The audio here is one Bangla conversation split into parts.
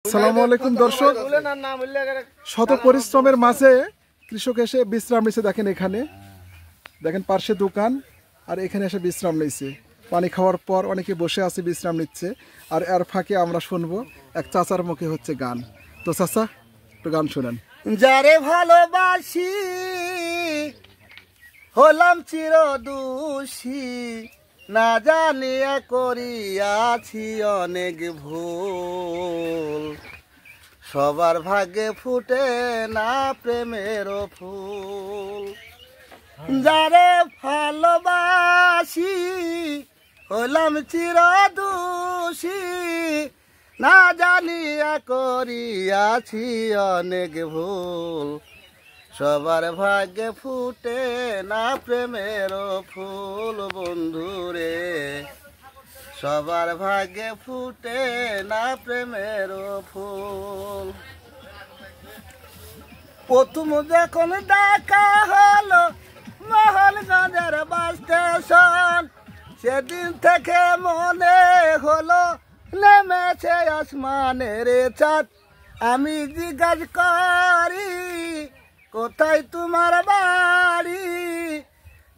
আসসালামু আলাইকুম দর্শক, শত পরিশ্রমের মাঝে কৃষক এসে বিশ্রাম নিচ্ছে। দেখেন এখানে দেখেন পার্শ্বে দোকান, আর এখানে এসে বিশ্রাম নিচ্ছে। পানি খাওয়ার পর অনেকে বসে আছে বিশ্রাম নিচ্ছে। আর এর ফাঁকে আমরা শুনবো এক চাচার মুখে হচ্ছে গান। তো চাচা একটু গান শোনেন। যারে ভালোবাসি হলাম চিরদোষী, না জানিয়া করিয়াছি অনেক ভুল। সবার ভাগ্যে ফুটে না প্রেমের ফুল। যারে ভালোবাসি হলাম চিরদোষী, না জানিয়া করিয়াছি অনেক ভুল। সবার ভাগ্যে ফুটে না প্রেমের ফুল বন্ধুরে, সবার ভাগ্যে ফুটে না প্রেমের ফুল। প্রথম যখন দেখা হলো মোহনগঞ্জের বাস স্টেশন, সেদিন থেকে মনে হলো নেমেছে আসমানের চাঁদ। আমি জিজ্ঞাসা করি কোথায় তোমার বাড়ি,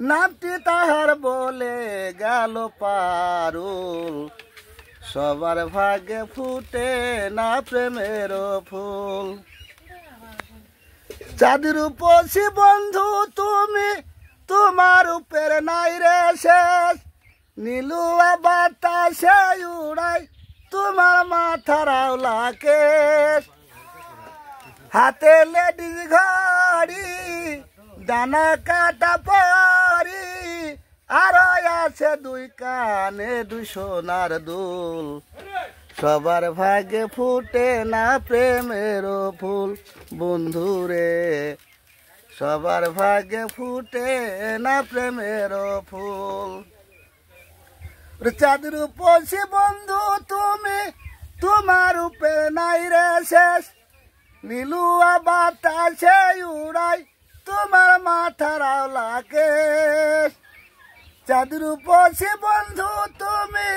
নামটি তাহার বলে গেল পারুল। সবার ভাগ্যে ফুটে না প্রেমের ফুল। চাঁদের উপসী বন্ধু তুমি, তোমার উপরে নাই রে শেষ। নীলুয়া বাতাসে উড়াই তোমার মাথার আওলাকে। হাতে লেডিস ঘড়ি ডানা কাটা পরি, আর আছে দুই কানে দুই সোনার দুল। সবার ভাগ্যে ফুটে না প্রেমের ফুল বন্ধুরে, সবার ভাগ্যে ফুটে না প্রেমের ফুল। চাঁদের উপসী বন্ধু তুমি, তোমার উপে নাই রে শেষ। নীলুয়া বাতাসে উড়াই তোমার মাথার আওলাকে। চাঁদের উপসী বন্ধু তুমি,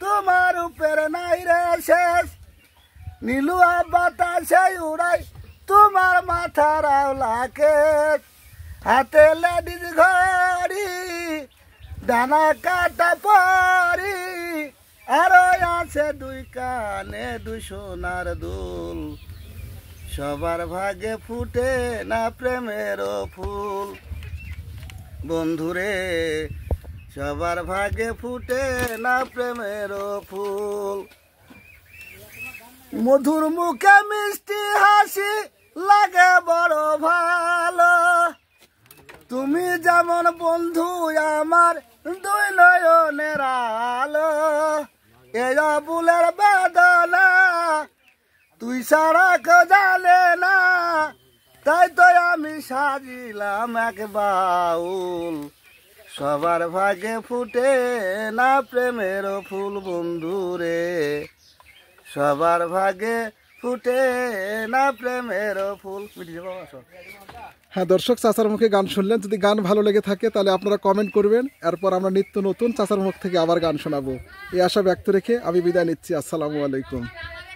তোমার উপের নাই রে শেষ। নীলুয়া বাতাসে উড়াই তোমার মাথার আওলাকে। হাতে লেডিস ঘড়ি ডানা কাটা পরি, আর আছে দুই কানে দুই সোনার দুল। সবার ভাগ্যে ফুটে না প্রেমের ফুল বন্ধুরে, সবার ভাগ্যে ফুটে না প্রেমের ফুল। মধুর মুখে মিষ্টি হাসি লাগে বড় ভালো, তুমি যেমন বন্ধু আমার দুই নয়নের আলো। এই আবুলের বেদনা তুই সারা কেউ জানে না, তাই তো আমি সাজিলাম এক বাউল। সবার ভাগ্যে ফুটে না প্রেমের ফুল বন্ধুরে, সবার ভাগ্যে ফুটে না প্রেমের ফুল। হ্যাঁ দর্শক, চাচার মুখে গান শুনলেন। যদি গান ভালো লেগে থাকে তাহলে আপনারা কমেন্ট করবেন। এরপর আমরা নিত্য নতুন চাচার মুখ থেকে আবার গান শোনাবো। এই আশা ব্যক্ত রেখে আমি বিদায় নিচ্ছি। আসসালামু আলাইকুম।